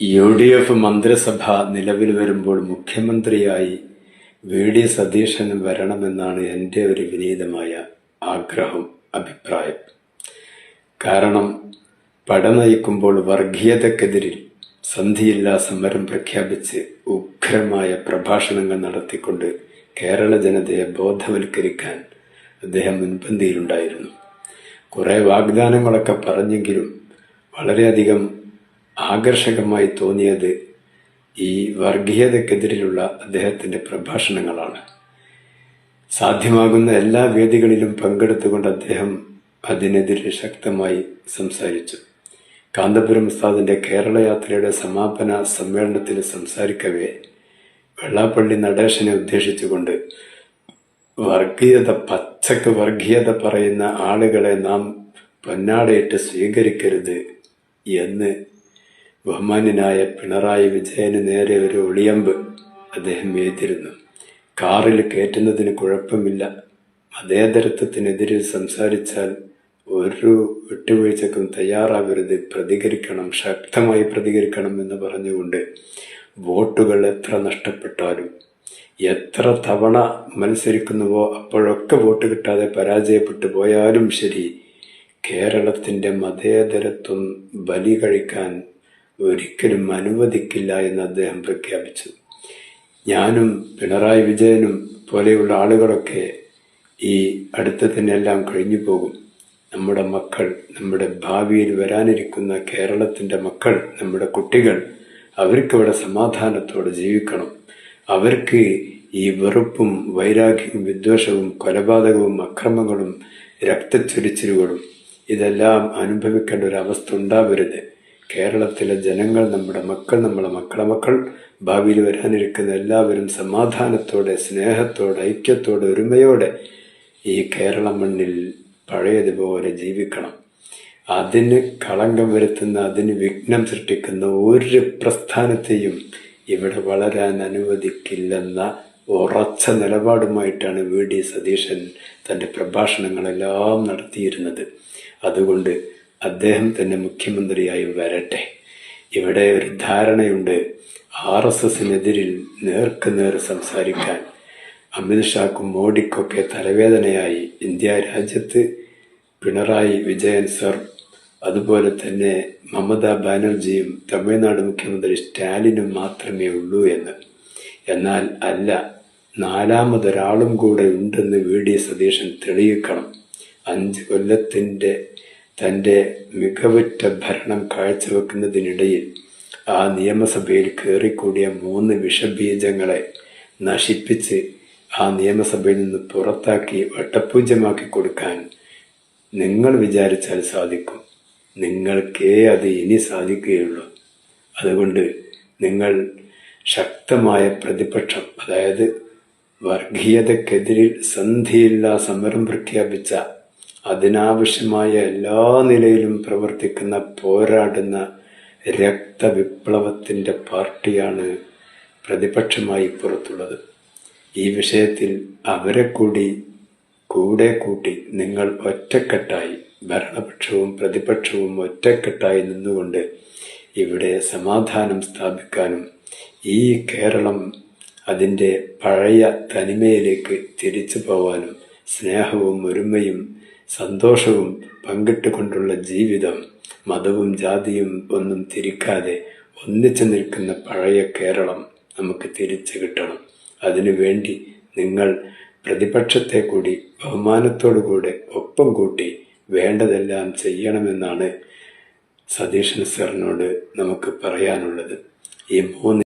UDF മന്ത്രിസഭ നിലവിൽ വരുമ്പോൾ മുഖ്യമന്ത്രിയായി VD സതീശൻ വരണമെന്നാണ് എൻ്റെ ഒരു വിനീതമായ ആഗ്രഹം, അഭിപ്രായം. കാരണം പടനയിക്കുമ്പോൾ വർഗീയതക്കെതിരിൽ സന്ധിയില്ലാ സമരം പ്രഖ്യാപിച്ച് ഉഗ്രമായ പ്രഭാഷണങ്ങൾ നടത്തിക്കൊണ്ട് കേരള ജനതയെ ബോധവൽക്കരിക്കാൻ അദ്ദേഹം മുൻപന്തിയിലുണ്ടായിരുന്നു. കുറെ വാഗ്ദാനങ്ങളൊക്കെ പറഞ്ഞെങ്കിലും വളരെയധികം ആകർഷകമായി തോന്നിയത് ഈ വർഗീയതക്കെതിരിലുള്ള അദ്ദേഹത്തിന്റെ പ്രഭാഷണങ്ങളാണ്. സാധ്യമാകുന്ന എല്ലാ വേദികളിലും പങ്കെടുത്തുകൊണ്ട് അദ്ദേഹം അതിനെതിരെ ശക്തമായി സംസാരിച്ചു. കാന്തപുരം ഉസ്താദിന്റെ കേരള യാത്രയുടെ സമാപന സമ്മേളനത്തിൽ സംസാരിക്കവേ വെള്ളാപ്പള്ളി നടേശനെ ഉദ്ദേശിച്ചുകൊണ്ട് പച്ചക്ക് വർഗീയത പറയുന്ന ആളുകളെ നാം പൊന്നാടയിട്ട് സ്വീകരിക്കരുത് എന്ന് ബഹുമാന്യനായ പിണറായി വിജയന് നേരെ ഒരു ഒളിയമ്പ് അദ്ദേഹം എഴുതിയിരുന്നു. കാറിൽ കയറ്റുന്നതിന് കുഴപ്പമില്ല, മതേതരത്വത്തിനെതിരെ സംസാരിച്ചാൽ ഒരു വിട്ടുവീഴ്ചക്കും തയ്യാറാകരുത്, പ്രതികരിക്കണം, ശക്തമായി പ്രതികരിക്കണം എന്ന് പറഞ്ഞുകൊണ്ട് വോട്ടുകൾ എത്ര നഷ്ടപ്പെട്ടാലും എത്ര തവണ മത്സരിക്കുന്നുവോ അപ്പോഴൊക്കെ വോട്ട് കിട്ടാതെ പരാജയപ്പെട്ടു പോയാലും ശരി, കേരളത്തിന്റെ മതേതരത്വം ബലി കഴിക്കാൻ ഒരിക്കലും അനുവദിക്കില്ല എന്ന് അദ്ദേഹം പ്രഖ്യാപിച്ചു. ഞാനും പിണറായി വിജയനും പോലെയുള്ള ആളുകളൊക്കെ ഈ അടുത്തതിനെല്ലാം കഴിഞ്ഞു പോകും. നമ്മുടെ മക്കൾ, നമ്മുടെ ഭാവിയിൽ വരാനിരിക്കുന്ന കേരളത്തിന്റെ മക്കൾ, നമ്മുടെ കുട്ടികൾ, അവർക്കിവിടെ സമാധാനത്തോടെ ജീവിക്കണം. അവർക്ക് ഈ വെറുപ്പും വൈരാഗ്യവും വിദ്വേഷവും കൊലപാതകവും അക്രമങ്ങളും രക്തച്ചൊരിച്ചിലുകളും ഇതെല്ലാം അനുഭവിക്കേണ്ട ഒരു അവസ്ഥ ഉണ്ടാവരുത്. കേരളത്തിലെ ജനങ്ങൾ, നമ്മുടെ മക്കൾ, നമ്മളെ മക്കളെ മക്കൾ, ഭാവിയിൽ വരാനിരിക്കുന്ന എല്ലാവരും സമാധാനത്തോടെ, സ്നേഹത്തോടെ, ഐക്യത്തോടെ, ഒരുമയോടെ ഈ കേരള മണ്ണിൽ പഴയതുപോലെ ജീവിക്കണം. അതിന് കളങ്കം വരുത്തുന്ന, അതിന് വിഘ്നം സൃഷ്ടിക്കുന്ന ഒരു പ്രസ്ഥാനത്തെയും ഇവിടെ വളരാൻ അനുവദിക്കില്ലെന്ന ഉറച്ച നിലപാടുമായിട്ടാണ് VD സതീശൻ തന്റെ പ്രഭാഷണങ്ങളെല്ലാം നടത്തിയിരുന്നത്. അതുകൊണ്ട് അദ്ദേഹം തന്നെ മുഖ്യമന്ത്രിയായി വരട്ടെ. ഇവിടെ ഒരു ധാരണയുണ്ട്, RSSനെതിരിൽ നേർക്കുനേർ സംസാരിക്കാൻ അമിത്ഷാക്കും മോഡിക്കൊക്കെ തലവേദനയായി. ഇന്ത്യ രാജ്യത്ത് പിണറായി വിജയൻ സർ, അതുപോലെ തന്നെ മമതാ ബാനർജിയും തമിഴ്നാട് മുഖ്യമന്ത്രി സ്റ്റാലിനും മാത്രമേ ഉള്ളൂ എന്ന്. എന്നാൽ അല്ല, നാലാമതൊരാളും കൂടെ ഉണ്ടെന്ന് VD സതീശൻ തെളിയിക്കണം. 5 കൊല്ലത്തിന്റെ തന്റെ മികവുറ്റ ഭരണം കാഴ്ചവെക്കുന്നതിനിടയിൽ ആ നിയമസഭയിൽ കയറിക്കൂടിയ 3 വിഷബീജങ്ങളെ നശിപ്പിച്ച് ആ നിയമസഭയിൽ നിന്ന് പുറത്താക്കി വട്ടപൂജ്യമാക്കി കൊടുക്കാൻ നിങ്ങൾ വിചാരിച്ചാൽ സാധിക്കും. നിങ്ങൾക്കേ അത് ഇനി സാധിക്കുകയുള്ളൂ. അതുകൊണ്ട് നിങ്ങൾ ശക്തമായ പ്രതിപക്ഷം, അതായത് വർഗീയതക്കെതിരിൽ സന്ധിയില്ലാ സമരം പ്രഖ്യാപിച്ച, അതിനാവശ്യമായ എല്ലാ നിലയിലും പ്രവർത്തിക്കുന്ന, പോരാടുന്ന രക്തവിപ്ലവത്തിന്റെ പാർട്ടിയാണ് പ്രതിപക്ഷമായി പുറത്തുള്ളത്. ഈ വിഷയത്തിൽ അവരെ കൂടെ കൂട്ടി നിങ്ങൾ ഒറ്റക്കെട്ടായി, ഭരണപക്ഷവും പ്രതിപക്ഷവും ഒറ്റക്കെട്ടായി നിന്നുകൊണ്ട് ഇവിടെ സമാധാനം സ്ഥാപിക്കാനും ഈ കേരളം അതിൻ്റെ പഴയ തനിമയിലേക്ക് തിരിച്ചു പോവാനും സ്നേഹവും ഒരുമയും സന്തോഷവും പങ്കിട്ടുകൊണ്ടുള്ള ജീവിതം, മതവും ജാതിയും ഒന്നും തിരിക്കാതെ ഒന്നിച്ചു നിൽക്കുന്ന പഴയ കേരളം നമുക്ക് തിരിച്ചു കിട്ടണം. അതിനുവേണ്ടി നിങ്ങൾ പ്രതിപക്ഷത്തെ കൂടി ബഹുമാനത്തോടുകൂടെ ഒപ്പം കൂട്ടി വേണ്ടതെല്ലാം ചെയ്യണമെന്നാണ് സതീശൻ സാറിനോട് നമുക്ക് പറയാനുള്ളത്. ഈ 3